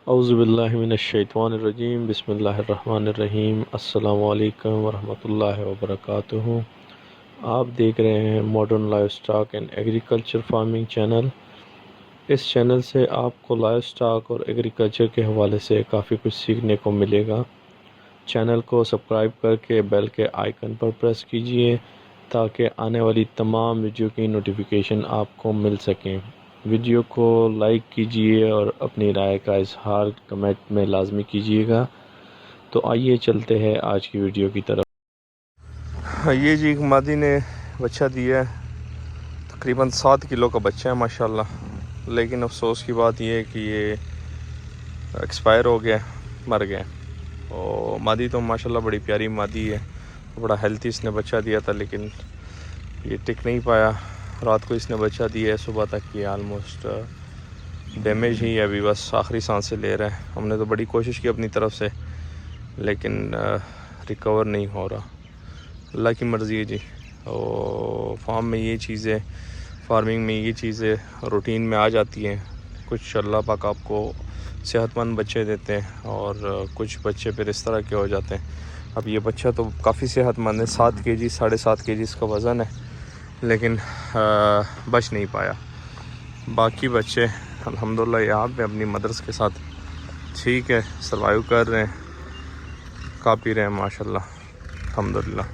औज़ुबिल्लाहिमिनश्शैतानिर्रजीम बिस्मिल्लाहिर्रहमानिर्रहीम अस्सलामु अलैकुम वरहमतुल्लाहि वबरकातुहू। आप देख रहे हैं modern life stock and agriculture farming channel. इस चैनल से आपको लाइफ स्टॉक और एग्रीकल्चर के हवाले से काफ़ी कुछ सीखने को मिलेगा। चैनल को सब्सक्राइब करके बेल के आइकन पर प्रेस कीजिए ताकि आने वाली तमाम वीडियो की नोटिफिकेशन आपको मिल सकें। वीडियो को लाइक कीजिए और अपनी राय का इजहार कमेंट में लाजमी कीजिएगा। तो आइए चलते हैं आज की वीडियो की तरफ। ये जी एक मादी ने बच्चा दिया है, तकरीबन 7 किलो का बच्चा है माशाल्लाह। लेकिन अफसोस की बात यह है कि ये एक्सपायर हो गया, मर गया। और मादी तो माशाल्लाह बड़ी प्यारी मादी है, बड़ा हेल्थी इसने बच्चा दिया था, लेकिन ये टिक नहीं पाया। रात को इसने बच्चा दिया है, सुबह तक ये आलमोस्ट डैमेज ही है, अभी बस आखिरी सांसें ले रहा है। हमने तो बड़ी कोशिश की अपनी तरफ से, लेकिन रिकवर नहीं हो रहा। अल्लाह की मर्ज़ी है जी। और फार्मिंग में ये चीज़ें रूटीन में आ जाती हैं। कुछ अल्लाह पाक आपको सेहतमंद बच्चे देते हैं और कुछ बच्चे फिर इस तरह के हो जाते हैं। अब ये बच्चा तो काफ़ी सेहतमंद है, 7 केजी 7.5 केजी इसका वज़न है, लेकिन बच नहीं पाया। बाकी बच्चे अल्हम्दुलिल्लाह यहाँ पे अपनी मदर्स के साथ ठीक है, सर्वाइव कर रहे हैं, खा पी रहे हैं माशाल्लाह, अल्हम्दुलिल्लाह।